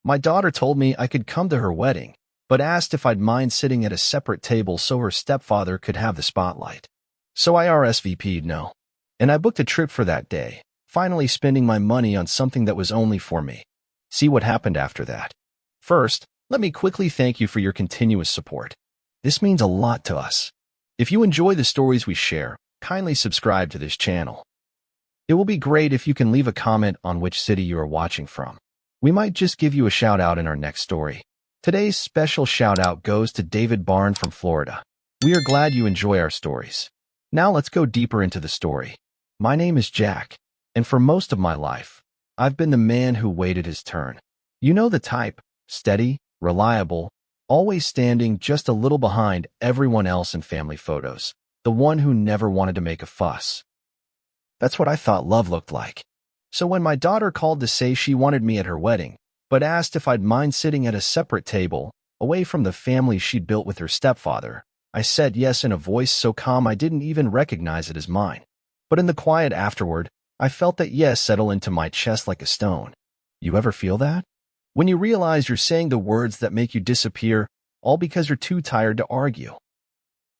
My daughter told me I could come to her wedding, but asked if I'd mind sitting at a separate table so her stepfather could have the spotlight. So I RSVP'd no. And I booked a trip for that day, finally spending my money on something that was only for me. See what happened after that. First, let me quickly thank you for your continuous support. This means a lot to us. If you enjoy the stories we share, kindly subscribe to this channel. It will be great if you can leave a comment on which city you are watching from. We might just give you a shout out in our next story. Today's special shout out goes to David Barn from Florida. We are glad you enjoy our stories. Now let's go deeper into the story. My name is Jack, and for most of my life, I've been the man who waited his turn. You know the type, steady, reliable, always standing just a little behind everyone else in family photos, the one who never wanted to make a fuss. That's what I thought love looked like. So when my daughter called to say she wanted me at her wedding, but asked if I'd mind sitting at a separate table, away from the family she'd built with her stepfather, I said yes in a voice so calm I didn't even recognize it as mine. But in the quiet afterward, I felt that yes settle into my chest like a stone. You ever feel that? When you realize you're saying the words that make you disappear, all because you're too tired to argue.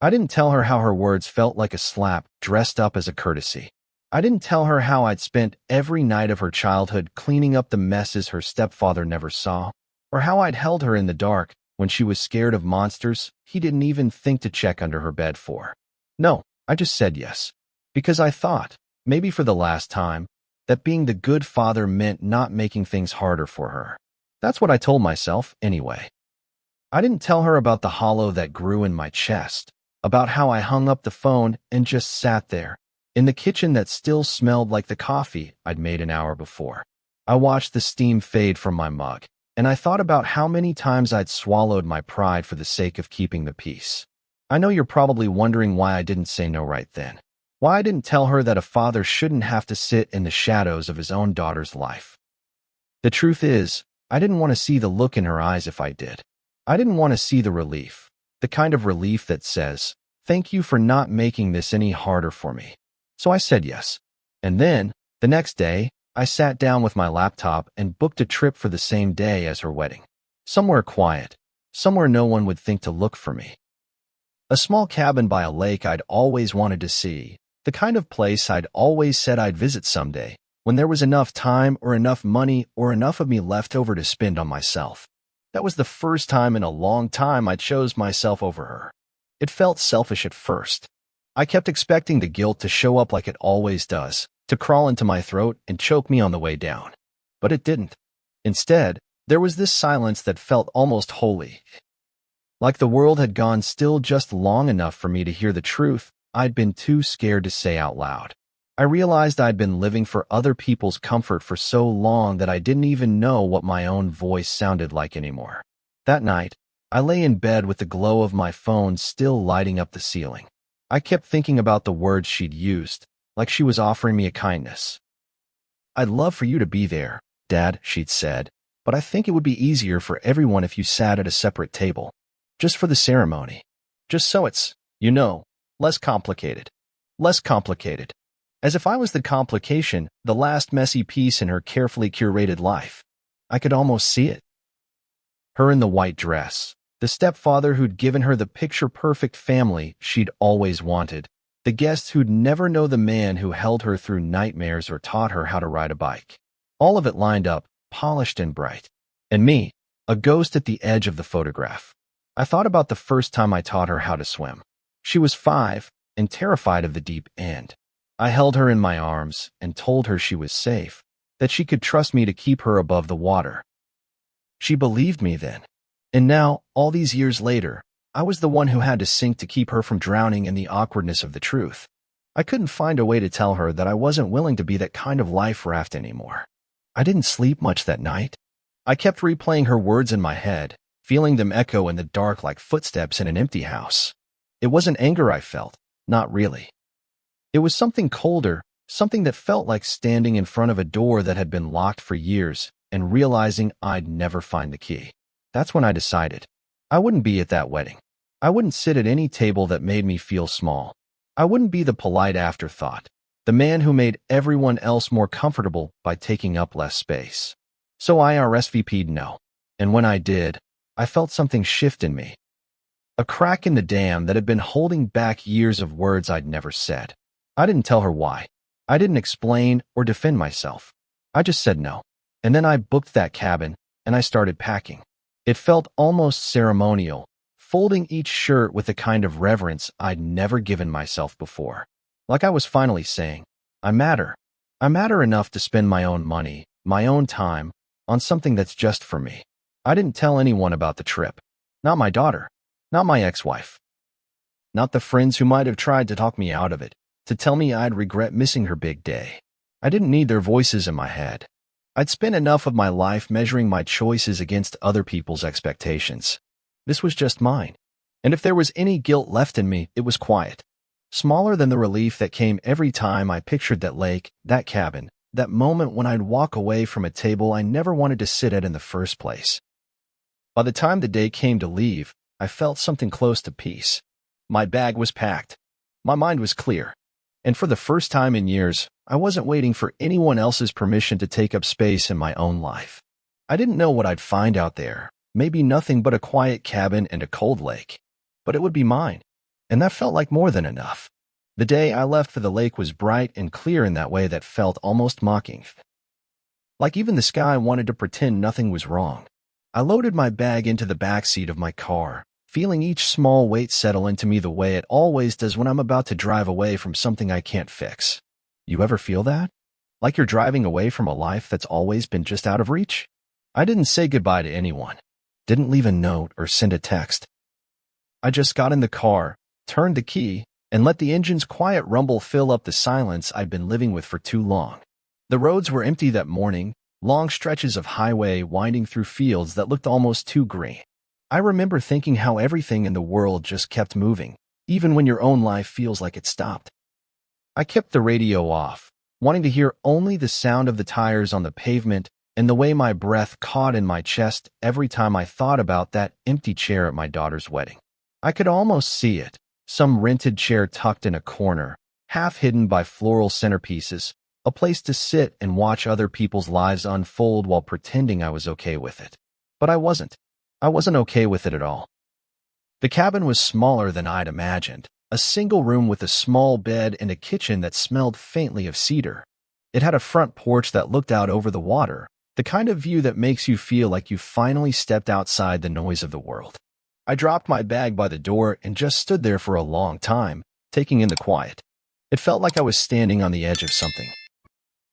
I didn't tell her how her words felt like a slap dressed up as a courtesy. I didn't tell her how I'd spent every night of her childhood cleaning up the messes her stepfather never saw, or how I'd held her in the dark when she was scared of monsters he didn't even think to check under her bed for. No, I just said yes. Because I thought, maybe for the last time, that being the good father meant not making things harder for her. That's what I told myself, anyway. I didn't tell her about the hollow that grew in my chest, about how I hung up the phone and just sat there, in the kitchen that still smelled like the coffee I'd made an hour before. I watched the steam fade from my mug, and I thought about how many times I'd swallowed my pride for the sake of keeping the peace. I know you're probably wondering why I didn't say no right then. Why I didn't tell her that a father shouldn't have to sit in the shadows of his own daughter's life. The truth is, I didn't want to see the look in her eyes if I did. I didn't want to see the relief, the kind of relief that says, "Thank you for not making this any harder for me." So I said yes. And then, the next day, I sat down with my laptop and booked a trip for the same day as her wedding. Somewhere quiet, somewhere no one would think to look for me. A small cabin by a lake I'd always wanted to see, the kind of place I'd always said I'd visit someday, when there was enough time or enough money or enough of me left over to spend on myself. That was the first time in a long time I chose myself over her. It felt selfish at first. I kept expecting the guilt to show up like it always does, to crawl into my throat and choke me on the way down. But it didn't. Instead, there was this silence that felt almost holy. Like the world had gone still just long enough for me to hear the truth I'd been too scared to say out loud. I realized I'd been living for other people's comfort for so long that I didn't even know what my own voice sounded like anymore. That night, I lay in bed with the glow of my phone still lighting up the ceiling. I kept thinking about the words she'd used, like she was offering me a kindness. "I'd love for you to be there, Dad," she'd said, "but I think it would be easier for everyone if you sat at a separate table. Just for the ceremony. Just so it's, less complicated. Less complicated." As if I was the complication, the last messy piece in her carefully curated life. I could almost see it. Her in the white dress. The stepfather who'd given her the picture-perfect family she'd always wanted. The guests who'd never know the man who held her through nightmares or taught her how to ride a bike. All of it lined up, polished and bright. And me, a ghost at the edge of the photograph. I thought about the first time I taught her how to swim. She was 5 and terrified of the deep end. I held her in my arms and told her she was safe, that she could trust me to keep her above the water. She believed me then. And now, all these years later, I was the one who had to sink to keep her from drowning in the awkwardness of the truth. I couldn't find a way to tell her that I wasn't willing to be that kind of life raft anymore. I didn't sleep much that night. I kept replaying her words in my head, feeling them echo in the dark like footsteps in an empty house. It wasn't anger I felt, not really. It was something colder, something that felt like standing in front of a door that had been locked for years and realizing I'd never find the key. That's when I decided. I wouldn't be at that wedding. I wouldn't sit at any table that made me feel small. I wouldn't be the polite afterthought, the man who made everyone else more comfortable by taking up less space. So I RSVP'd no. And when I did, I felt something shift in me. A crack in the dam that had been holding back years of words I'd never said. I didn't tell her why. I didn't explain or defend myself. I just said no. And then I booked that cabin, and I started packing. It felt almost ceremonial, folding each shirt with a kind of reverence I'd never given myself before. Like I was finally saying, I matter. I matter enough to spend my own money, my own time, on something that's just for me. I didn't tell anyone about the trip. Not my daughter. Not my ex-wife. Not the friends who might have tried to talk me out of it, to tell me I'd regret missing her big day. I didn't need their voices in my head. I'd spent enough of my life measuring my choices against other people's expectations. This was just mine. And if there was any guilt left in me, it was quiet. Smaller than the relief that came every time I pictured that lake, that cabin, that moment when I'd walk away from a table I never wanted to sit at in the first place. By the time the day came to leave, I felt something close to peace. My bag was packed. My mind was clear. And for the first time in years, I wasn't waiting for anyone else's permission to take up space in my own life. I didn't know what I'd find out there. Maybe nothing but a quiet cabin and a cold lake. But it would be mine. And that felt like more than enough. The day I left for the lake was bright and clear in that way that felt almost mocking. Like even the sky wanted to pretend nothing was wrong. I loaded my bag into the back seat of my car, feeling each small weight settle into me the way it always does when I'm about to drive away from something I can't fix. You ever feel that? Like you're driving away from a life that's always been just out of reach? I didn't say goodbye to anyone. Didn't leave a note or send a text. I just got in the car, turned the key, and let the engine's quiet rumble fill up the silence I'd been living with for too long. The roads were empty that morning, long stretches of highway winding through fields that looked almost too green. I remember thinking how everything in the world just kept moving, even when your own life feels like it stopped. I kept the radio off, wanting to hear only the sound of the tires on the pavement and the way my breath caught in my chest every time I thought about that empty chair at my daughter's wedding. I could almost see it, some rented chair tucked in a corner, half hidden by floral centerpieces, a place to sit and watch other people's lives unfold while pretending I was okay with it. But I wasn't. I wasn't okay with it at all. The cabin was smaller than I'd imagined, a single room with a small bed and a kitchen that smelled faintly of cedar. It had a front porch that looked out over the water, the kind of view that makes you feel like you finally stepped outside the noise of the world. I dropped my bag by the door and just stood there for a long time, taking in the quiet. It felt like I was standing on the edge of something.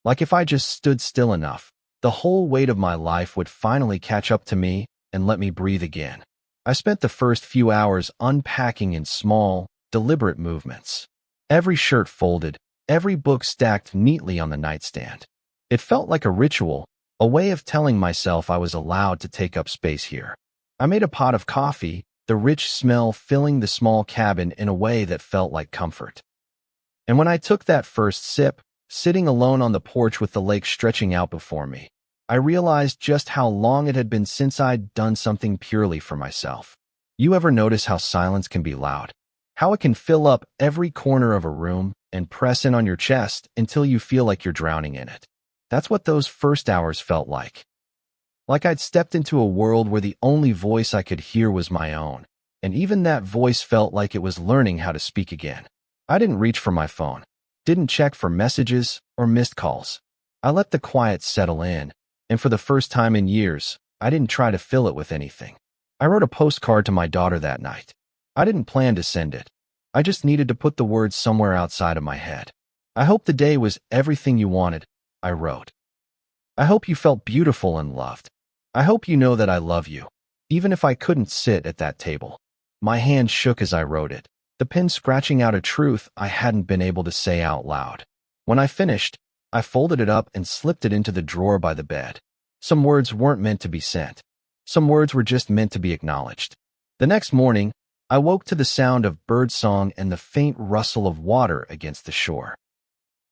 Like if I just stood still enough, the whole weight of my life would finally catch up to me and let me breathe again. I spent the first few hours unpacking in small, deliberate movements. Every shirt folded, every book stacked neatly on the nightstand. It felt like a ritual, a way of telling myself I was allowed to take up space here. I made a pot of coffee, the rich smell filling the small cabin in a way that felt like comfort. And when I took that first sip, sitting alone on the porch with the lake stretching out before me, I realized just how long it had been since I'd done something purely for myself. You ever notice how silence can be loud? How it can fill up every corner of a room and press in on your chest until you feel like you're drowning in it? That's what those first hours felt like. Like I'd stepped into a world where the only voice I could hear was my own, and even that voice felt like it was learning how to speak again. I didn't reach for my phone, didn't check for messages or missed calls. I let the quiet settle in, and for the first time in years, I didn't try to fill it with anything. I wrote a postcard to my daughter that night. I didn't plan to send it. I just needed to put the words somewhere outside of my head. I hope the day was everything you wanted, I wrote. I hope you felt beautiful and loved. I hope you know that I love you, even if I couldn't sit at that table. My hand shook as I wrote it, the pen scratching out a truth I hadn't been able to say out loud. When I finished, I folded it up and slipped it into the drawer by the bed. Some words weren't meant to be sent. Some words were just meant to be acknowledged. The next morning, I woke to the sound of birdsong and the faint rustle of water against the shore.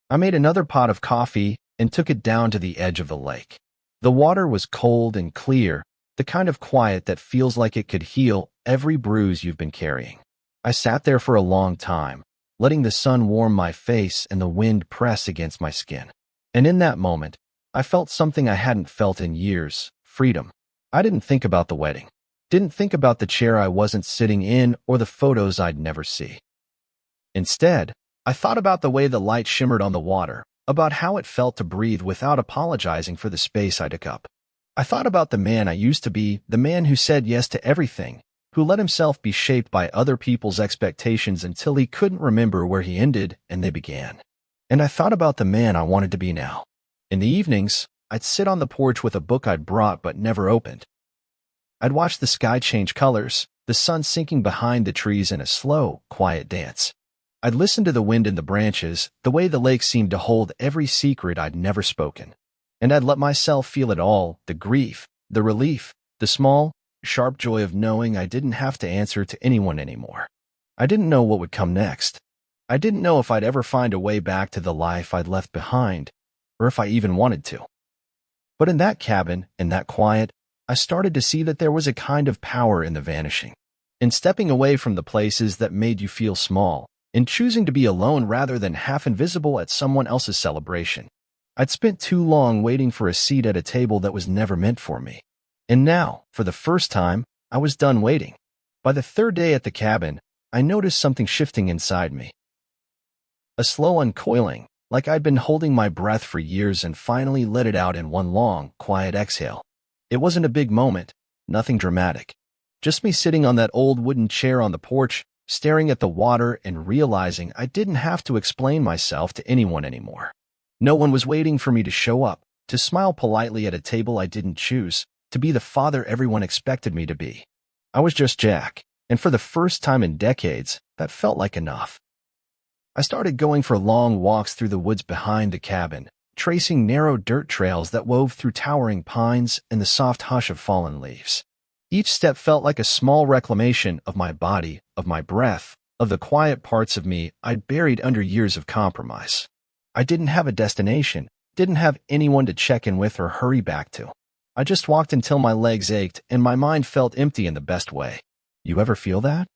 I made another pot of coffee and took it down to the edge of the lake. The water was cold and clear, the kind of quiet that feels like it could heal every bruise you've been carrying. I sat there for a long time, letting the sun warm my face and the wind press against my skin. And in that moment, I felt something I hadn't felt in years: freedom. I didn't think about the wedding. Didn't think about the chair I wasn't sitting in or the photos I'd never see. Instead, I thought about the way the light shimmered on the water, about how it felt to breathe without apologizing for the space I took up. I thought about the man I used to be, the man who said yes to everything, who let himself be shaped by other people's expectations until he couldn't remember where he ended and they began. And I thought about the man I wanted to be now. In the evenings, I'd sit on the porch with a book I'd brought but never opened. I'd watch the sky change colors, the sun sinking behind the trees in a slow, quiet dance. I'd listen to the wind in the branches, the way the lake seemed to hold every secret I'd never spoken. And I'd let myself feel it all, the grief, the relief, the small, sharp joy of knowing I didn't have to answer to anyone anymore. I didn't know what would come next. I didn't know if I'd ever find a way back to the life I'd left behind, or if I even wanted to. But in that cabin, in that quiet, I started to see that there was a kind of power in the vanishing, in stepping away from the places that made you feel small, in choosing to be alone rather than half invisible at someone else's celebration. I'd spent too long waiting for a seat at a table that was never meant for me. And now, for the first time, I was done waiting. By the third day at the cabin, I noticed something shifting inside me. A slow uncoiling, like I'd been holding my breath for years and finally let it out in one long, quiet exhale. It wasn't a big moment, nothing dramatic. Just me sitting on that old wooden chair on the porch, staring at the water and realizing I didn't have to explain myself to anyone anymore. No one was waiting for me to show up, to smile politely at a table I didn't choose, to be the father everyone expected me to be. I was just Jack, and for the first time in decades, that felt like enough. I started going for long walks through the woods behind the cabin, tracing narrow dirt trails that wove through towering pines and the soft hush of fallen leaves. Each step felt like a small reclamation of my body, of my breath, of the quiet parts of me I'd buried under years of compromise. I didn't have a destination, didn't have anyone to check in with or hurry back to. I just walked until my legs ached and my mind felt empty in the best way. You ever feel that?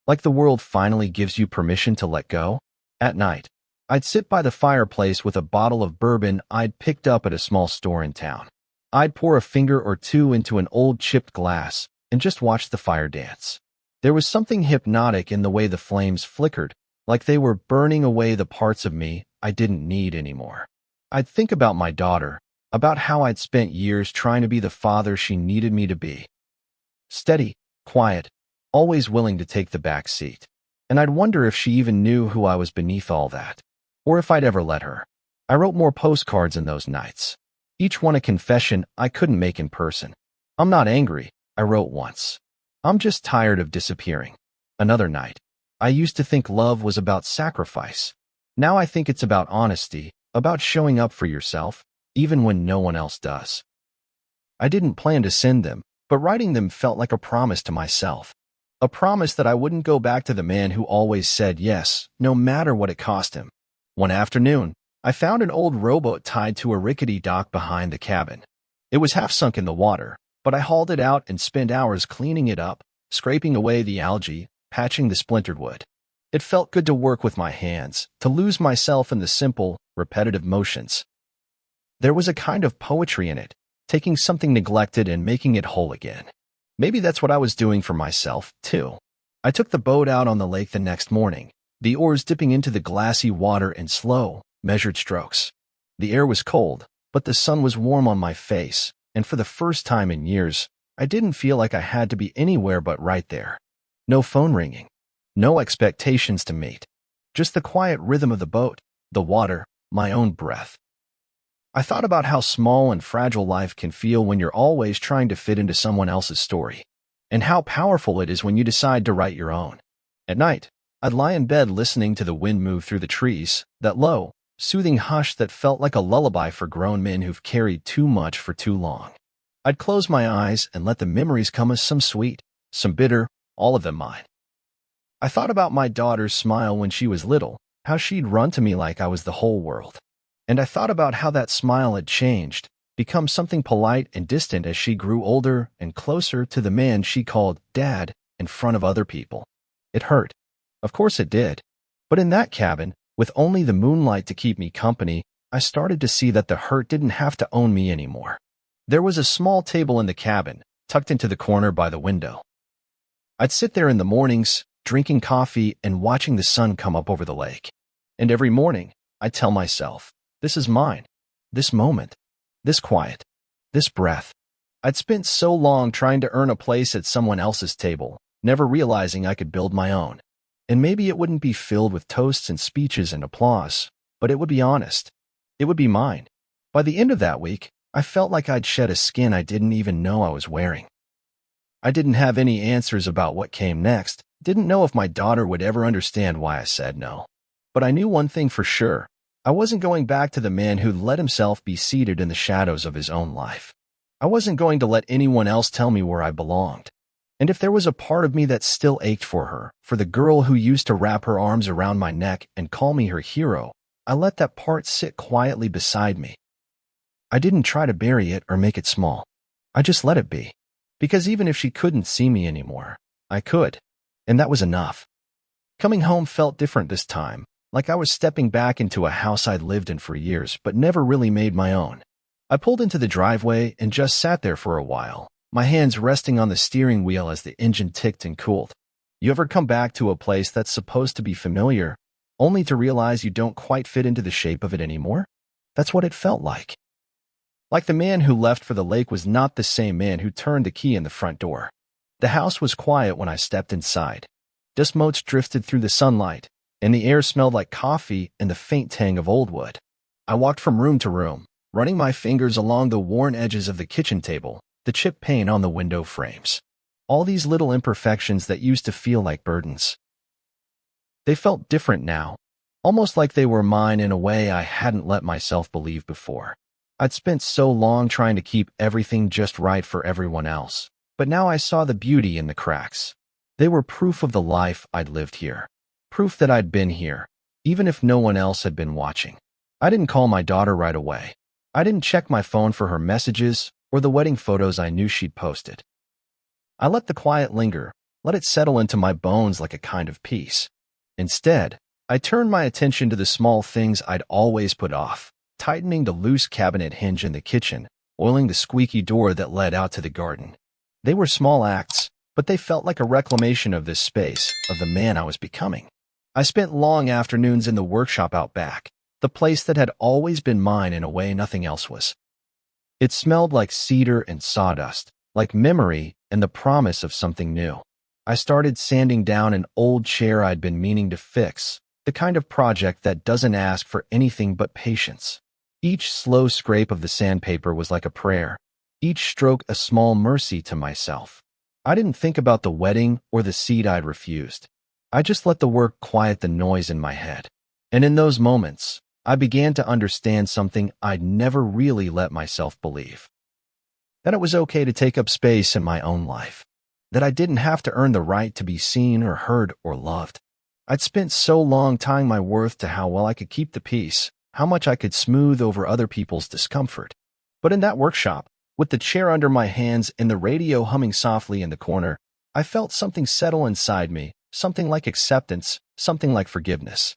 Like the world finally gives you permission to let go? At night, I'd sit by the fireplace with a bottle of bourbon I'd picked up at a small store in town. I'd pour a finger or two into an old chipped glass and just watch the fire dance. There was something hypnotic in the way the flames flickered, like they were burning away the parts of me I didn't need anymore. I'd think about my daughter, about how I'd spent years trying to be the father she needed me to be. Steady, quiet, always willing to take the back seat. And I'd wonder if she even knew who I was beneath all that, or if I'd ever let her. I wrote more postcards in those nights, each one a confession I couldn't make in person. I'm not angry, I wrote once. I'm just tired of disappearing. Another night. I used to think love was about sacrifice. Now I think it's about honesty, about showing up for yourself, even when no one else does. I didn't plan to send them, but writing them felt like a promise to myself. A promise that I wouldn't go back to the man who always said yes, no matter what it cost him. One afternoon, I found an old rowboat tied to a rickety dock behind the cabin. It was half sunk in the water, but I hauled it out and spent hours cleaning it up, scraping away the algae, patching the splintered wood. It felt good to work with my hands, to lose myself in the simple, repetitive motions. There was a kind of poetry in it, taking something neglected and making it whole again. Maybe that's what I was doing for myself, too. I took the boat out on the lake the next morning, the oars dipping into the glassy water in slow, measured strokes. The air was cold, but the sun was warm on my face, and for the first time in years, I didn't feel like I had to be anywhere but right there. No phone ringing, no expectations to meet, just the quiet rhythm of the boat, the water, my own breath. I thought about how small and fragile life can feel when you're always trying to fit into someone else's story, and how powerful it is when you decide to write your own. At night, I'd lie in bed listening to the wind move through the trees, that low, soothing hush that felt like a lullaby for grown men who've carried too much for too long. I'd close my eyes and let the memories come as some sweet, some bitter, all of them mine. I thought about my daughter's smile when she was little, how she'd run to me like I was the whole world. And I thought about how that smile had changed, become something polite and distant as she grew older and closer to the man she called Dad in front of other people. It hurt. Of course it did. But in that cabin, with only the moonlight to keep me company, I started to see that the hurt didn't have to own me anymore. There was a small table in the cabin, tucked into the corner by the window. I'd sit there in the mornings, drinking coffee and watching the sun come up over the lake. And every morning, I'd tell myself, this is mine. This moment. This quiet. This breath. I'd spent so long trying to earn a place at someone else's table, never realizing I could build my own. And maybe it wouldn't be filled with toasts and speeches and applause, but it would be honest. It would be mine. By the end of that week, I felt like I'd shed a skin I didn't even know I was wearing. I didn't have any answers about what came next, didn't know if my daughter would ever understand why I said no. But I knew one thing for sure. I wasn't going back to the man who let himself be seated in the shadows of his own life. I wasn't going to let anyone else tell me where I belonged. And if there was a part of me that still ached for her, for the girl who used to wrap her arms around my neck and call me her hero, I let that part sit quietly beside me. I didn't try to bury it or make it small. I just let it be. Because even if she couldn't see me anymore, I could. And that was enough. Coming home felt different this time, like I was stepping back into a house I'd lived in for years but never really made my own. I pulled into the driveway and just sat there for a while, my hands resting on the steering wheel as the engine ticked and cooled. You ever come back to a place that's supposed to be familiar, only to realize you don't quite fit into the shape of it anymore? That's what it felt like. Like the man who left for the lake was not the same man who turned the key in the front door. The house was quiet when I stepped inside. Dust motes drifted through the sunlight, and the air smelled like coffee and the faint tang of old wood. I walked from room to room, running my fingers along the worn edges of the kitchen table, the chipped paint on the window frames. All these little imperfections that used to feel like burdens. They felt different now, almost like they were mine in a way I hadn't let myself believe before. I'd spent so long trying to keep everything just right for everyone else, but now I saw the beauty in the cracks. They were proof of the life I'd lived here. Proof that I'd been here, even if no one else had been watching. I didn't call my daughter right away. I didn't check my phone for her messages or the wedding photos I knew she'd posted. I let the quiet linger, let it settle into my bones like a kind of peace. Instead, I turned my attention to the small things I'd always put off, tightening the loose cabinet hinge in the kitchen, oiling the squeaky door that led out to the garden. They were small acts, but they felt like a reclamation of this space, of the man I was becoming. I spent long afternoons in the workshop out back, the place that had always been mine in a way nothing else was. It smelled like cedar and sawdust, like memory and the promise of something new. I started sanding down an old chair I'd been meaning to fix, the kind of project that doesn't ask for anything but patience. Each slow scrape of the sandpaper was like a prayer, each stroke a small mercy to myself. I didn't think about the wedding or the seat I'd refused. I just let the work quiet the noise in my head. And in those moments, I began to understand something I'd never really let myself believe. That it was okay to take up space in my own life. That I didn't have to earn the right to be seen or heard or loved. I'd spent so long tying my worth to how well I could keep the peace, how much I could smooth over other people's discomfort. But in that workshop, with the chair under my hands and the radio humming softly in the corner, I felt something settle inside me, something like acceptance, something like forgiveness.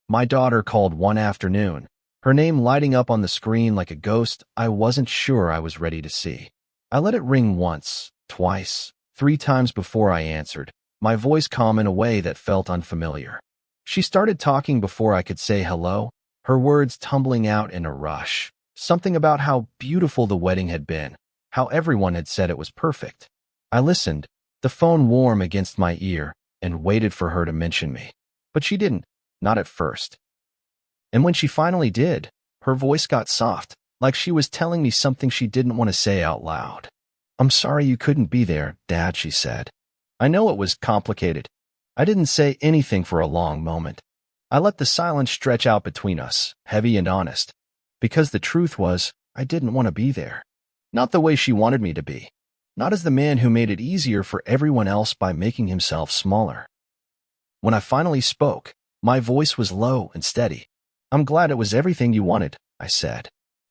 My daughter called one afternoon, her name lighting up on the screen like a ghost I wasn't sure I was ready to see. I let it ring once, twice, 3 times before I answered, my voice calm in a way that felt unfamiliar. She started talking before I could say hello, her words tumbling out in a rush. Something about how beautiful the wedding had been, how everyone had said it was perfect. I listened, the phone warm against my ear, and waited for her to mention me. But she didn't, not at first. And when she finally did, her voice got soft, like she was telling me something she didn't want to say out loud. "I'm sorry you couldn't be there, Dad," she said. I know it was complicated. I didn't say anything for a long moment. I let the silence stretch out between us, heavy and honest. Because the truth was, I didn't want to be there. Not the way she wanted me to be. Not as the man who made it easier for everyone else by making himself smaller. When I finally spoke, my voice was low and steady. "I'm glad it was everything you wanted," I said.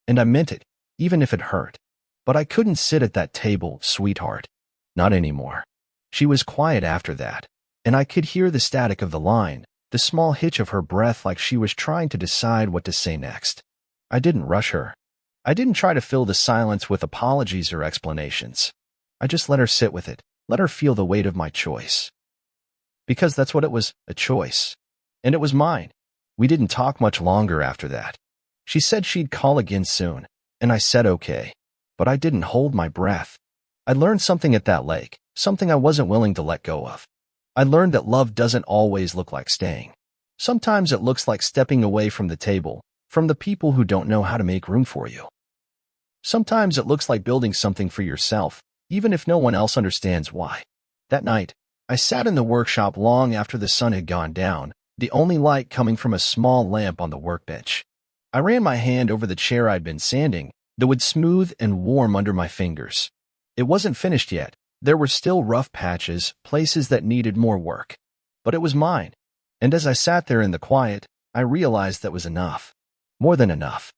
And I meant it, even if it hurt. But I couldn't sit at that table, sweetheart. Not anymore. She was quiet after that, and I could hear the static of the line, the small hitch of her breath like she was trying to decide what to say next. I didn't rush her. I didn't try to fill the silence with apologies or explanations. I just let her sit with it, let her feel the weight of my choice. Because that's what it was, a choice. And it was mine. We didn't talk much longer after that. She said she'd call again soon, and I said okay. But I didn't hold my breath. I learned something at that lake, something I wasn't willing to let go of. I learned that love doesn't always look like staying. Sometimes it looks like stepping away from the table, from the people who don't know how to make room for you. Sometimes it looks like building something for yourself, even if no one else understands why. That night, I sat in the workshop long after the sun had gone down, the only light coming from a small lamp on the workbench. I ran my hand over the chair I'd been sanding, the wood smooth and warm under my fingers. It wasn't finished yet. There were still rough patches, places that needed more work. But it was mine. And as I sat there in the quiet, I realized that was enough. More than enough.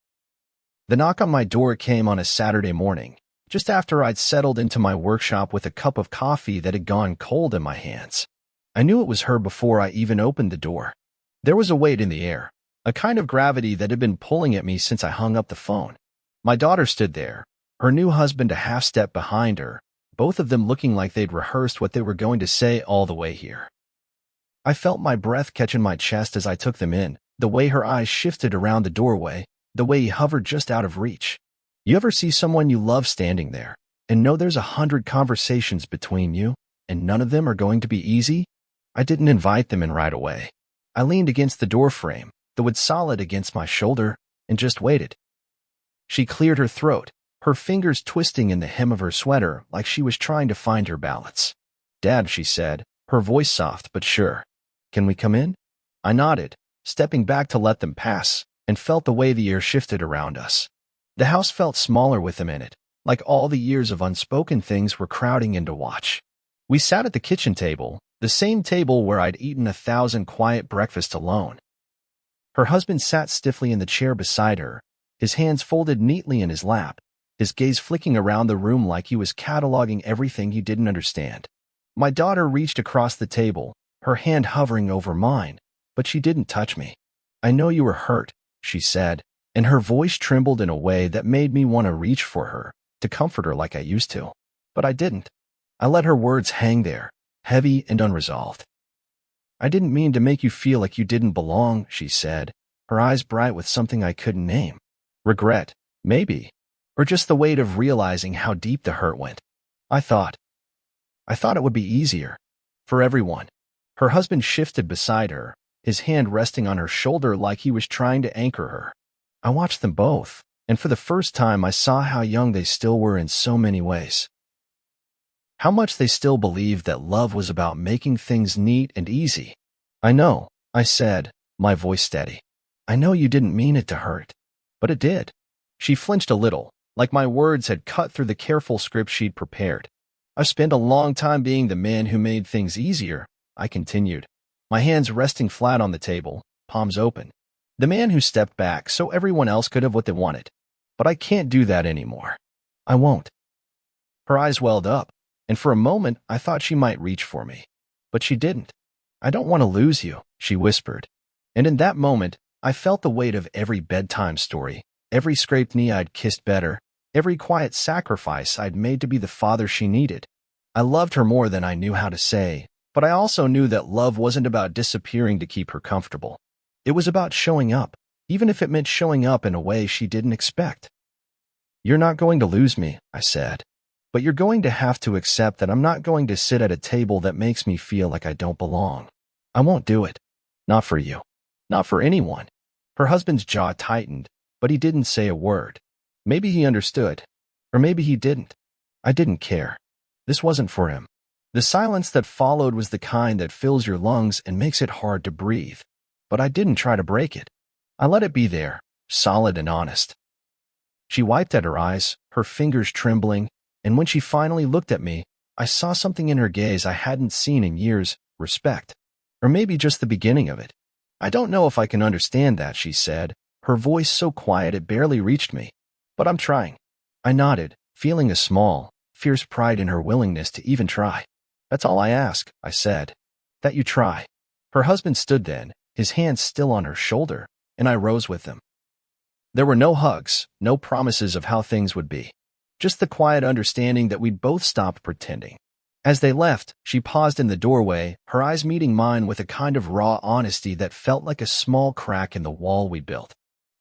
The knock on my door came on a Saturday morning, just after I'd settled into my workshop with a cup of coffee that had gone cold in my hands. I knew it was her before I even opened the door. There was a weight in the air, a kind of gravity that had been pulling at me since I hung up the phone. My daughter stood there, her new husband a half step behind her, both of them looking like they'd rehearsed what they were going to say all the way here. I felt my breath catch in my chest as I took them in, the way her eyes shifted around the doorway, the way he hovered just out of reach. You ever see someone you love standing there, and know there's 100 conversations between you, and none of them are going to be easy? I didn't invite them in right away. I leaned against the door frame, the wood solid against my shoulder, and just waited. She cleared her throat, her fingers twisting in the hem of her sweater like she was trying to find her balance. "Dad," she said, her voice soft but sure. "Can we come in?" I nodded, stepping back to let them pass, and felt the way the air shifted around us. The house felt smaller with them in it, like all the years of unspoken things were crowding in to watch. We sat at the kitchen table, the same table where I'd eaten 1,000 quiet breakfasts alone. Her husband sat stiffly in the chair beside her, his hands folded neatly in his lap, his gaze flicking around the room like he was cataloging everything he didn't understand. My daughter reached across the table, her hand hovering over mine, but she didn't touch me. "I know you were hurt," she said, and her voice trembled in a way that made me want to reach for her, to comfort her like I used to. But I didn't. I let her words hang there, heavy and unresolved. "I didn't mean to make you feel like you didn't belong," she said, her eyes bright with something I couldn't name. Regret, maybe. Or just the weight of realizing how deep the hurt went. I thought it would be easier. For everyone. Her husband shifted beside her, his hand resting on her shoulder like he was trying to anchor her. I watched them both, and for the first time I saw how young they still were in so many ways. How much they still believed that love was about making things neat and easy. "I know," I said, my voice steady. "I know you didn't mean it to hurt. But it did." She flinched a little, like my words had cut through the careful script she'd prepared. "I've spent a long time being the man who made things easier," I continued, my hands resting flat on the table, palms open. "The man who stepped back so everyone else could have what they wanted. But I can't do that anymore. I won't." Her eyes welled up, and for a moment I thought she might reach for me. But she didn't. "I don't want to lose you," she whispered. And in that moment, I felt the weight of every bedtime story, every scraped knee I'd kissed better, every quiet sacrifice I'd made to be the father she needed. I loved her more than I knew how to say, but I also knew that love wasn't about disappearing to keep her comfortable. It was about showing up, even if it meant showing up in a way she didn't expect. "You're not going to lose me," I said. "But you're going to have to accept that I'm not going to sit at a table that makes me feel like I don't belong. I won't do it. Not for you. Not for anyone." Her husband's jaw tightened, but he didn't say a word. Maybe he understood, or maybe he didn't. I didn't care. This wasn't for him. The silence that followed was the kind that fills your lungs and makes it hard to breathe. But I didn't try to break it. I let it be there, solid and honest. She wiped at her eyes, her fingers trembling, and when she finally looked at me, I saw something in her gaze I hadn't seen in years, respect. Or maybe just the beginning of it. "I don't know if I can understand that," she said, her voice so quiet it barely reached me. "But I'm trying." I nodded, feeling a small, fierce pride in her willingness to even try. "That's all I ask," I said. "That you try." Her husband stood then, his hand still on her shoulder, and I rose with him. There were no hugs, no promises of how things would be. Just the quiet understanding that we'd both stopped pretending. As they left, she paused in the doorway, her eyes meeting mine with a kind of raw honesty that felt like a small crack in the wall we built.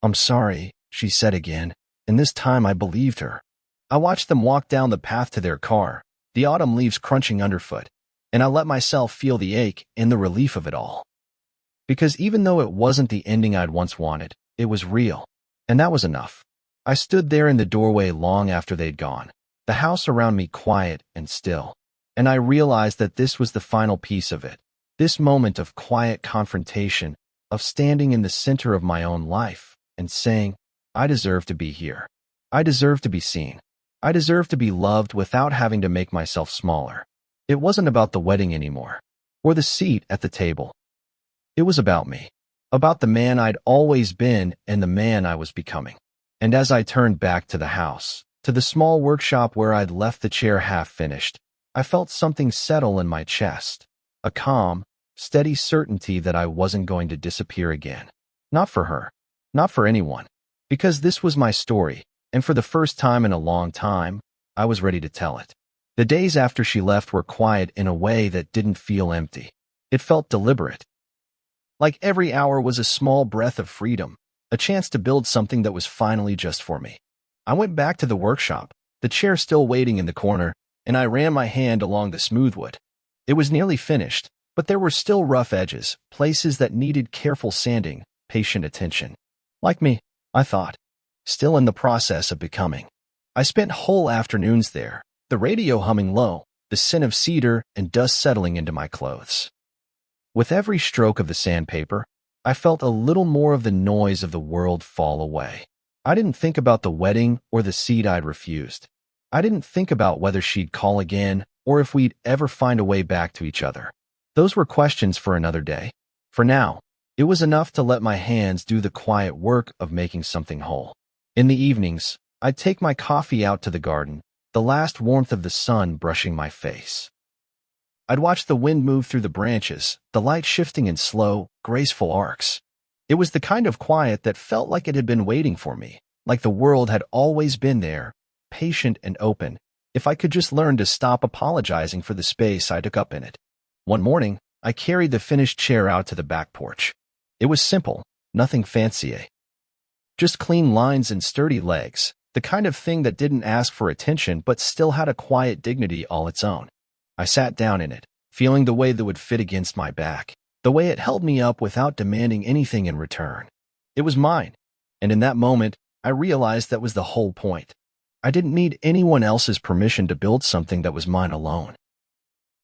"I'm sorry," she said again, and this time I believed her. I watched them walk down the path to their car, the autumn leaves crunching underfoot, and I let myself feel the ache and the relief of it all. Because even though it wasn't the ending I'd once wanted, it was real, and that was enough. I stood there in the doorway long after they'd gone, the house around me quiet and still, and I realized that this was the final piece of it, this moment of quiet confrontation, of standing in the center of my own life and saying, I deserve to be here. I deserve to be seen. I deserve to be loved without having to make myself smaller. It wasn't about the wedding anymore, or the seat at the table. It was about me, about the man I'd always been and the man I was becoming. And as I turned back to the house, to the small workshop where I'd left the chair half finished, I felt something settle in my chest, a calm, steady certainty that I wasn't going to disappear again. Not for her, not for anyone, because this was my story, and for the first time in a long time, I was ready to tell it. The days after she left were quiet in a way that didn't feel empty. It felt deliberate. Like every hour was a small breath of freedom, a chance to build something that was finally just for me. I went back to the workshop, the chair still waiting in the corner, and I ran my hand along the smooth wood. It was nearly finished, but there were still rough edges, places that needed careful sanding, patient attention. Like me, I thought. Still in the process of becoming. I spent whole afternoons there, the radio humming low, the scent of cedar and dust settling into my clothes. With every stroke of the sandpaper, I felt a little more of the noise of the world fall away. I didn't think about the wedding or the seat I'd refused. I didn't think about whether she'd call again or if we'd ever find a way back to each other. Those were questions for another day. For now, it was enough to let my hands do the quiet work of making something whole. In the evenings, I'd take my coffee out to the garden, the last warmth of the sun brushing my face. I'd watch the wind move through the branches, the light shifting in slow, graceful arcs. It was the kind of quiet that felt like it had been waiting for me, like the world had always been there, patient and open, if I could just learn to stop apologizing for the space I took up in it. One morning, I carried the finished chair out to the back porch. It was simple, nothing fancy. Just clean lines and sturdy legs, the kind of thing that didn't ask for attention but still had a quiet dignity all its own. I sat down in it, feeling the way that would fit against my back, the way it held me up without demanding anything in return. It was mine, and in that moment, I realized that was the whole point. I didn't need anyone else's permission to build something that was mine alone.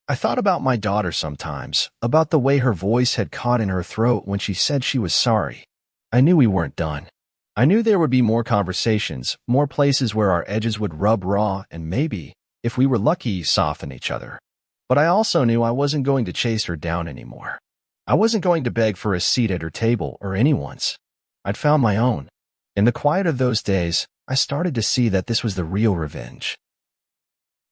I thought about my daughter sometimes, about the way her voice had caught in her throat when she said she was sorry. I knew we weren't done. I knew there would be more conversations, more places where our edges would rub raw and maybe, if we were lucky, soften each other. But I also knew I wasn't going to chase her down anymore. I wasn't going to beg for a seat at her table or anyone's. I'd found my own. In the quiet of those days, I started to see that this was the real revenge.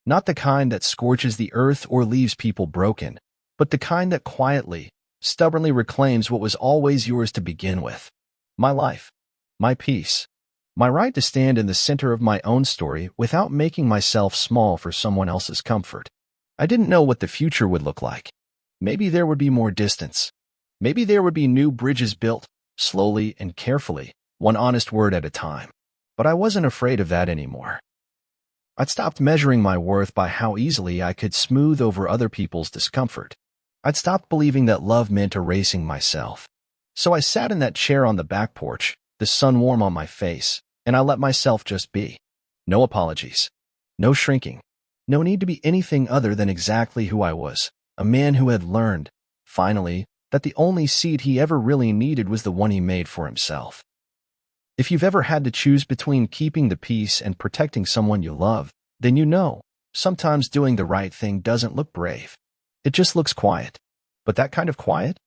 Not the kind that scorches the earth or leaves people broken, but the kind that quietly, stubbornly reclaims what was always yours to begin with. My life, my peace, my right to stand in the center of my own story without making myself small for someone else's comfort. I didn't know what the future would look like. Maybe there would be more distance. Maybe there would be new bridges built, slowly and carefully, one honest word at a time. But I wasn't afraid of that anymore. I'd stopped measuring my worth by how easily I could smooth over other people's discomfort. I'd stopped believing that love meant erasing myself. So I sat in that chair on the back porch, the sun warm on my face, and I let myself just be. No apologies. No shrinking. No need to be anything other than exactly who I was, a man who had learned, finally, that the only seat he ever really needed was the one he made for himself. If you've ever had to choose between keeping the peace and protecting someone you love, then you know, sometimes doing the right thing doesn't look brave. It just looks quiet. But that kind of quiet?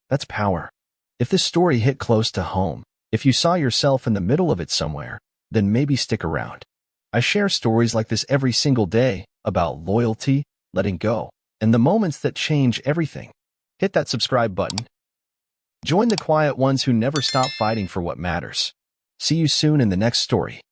That's power. If this story hit close to home, if you saw yourself in the middle of it somewhere, then maybe stick around. I share stories like this every single day about loyalty, letting go, and the moments that change everything. Hit that subscribe button. Join the quiet ones who never stop fighting for what matters. See you soon in the next story.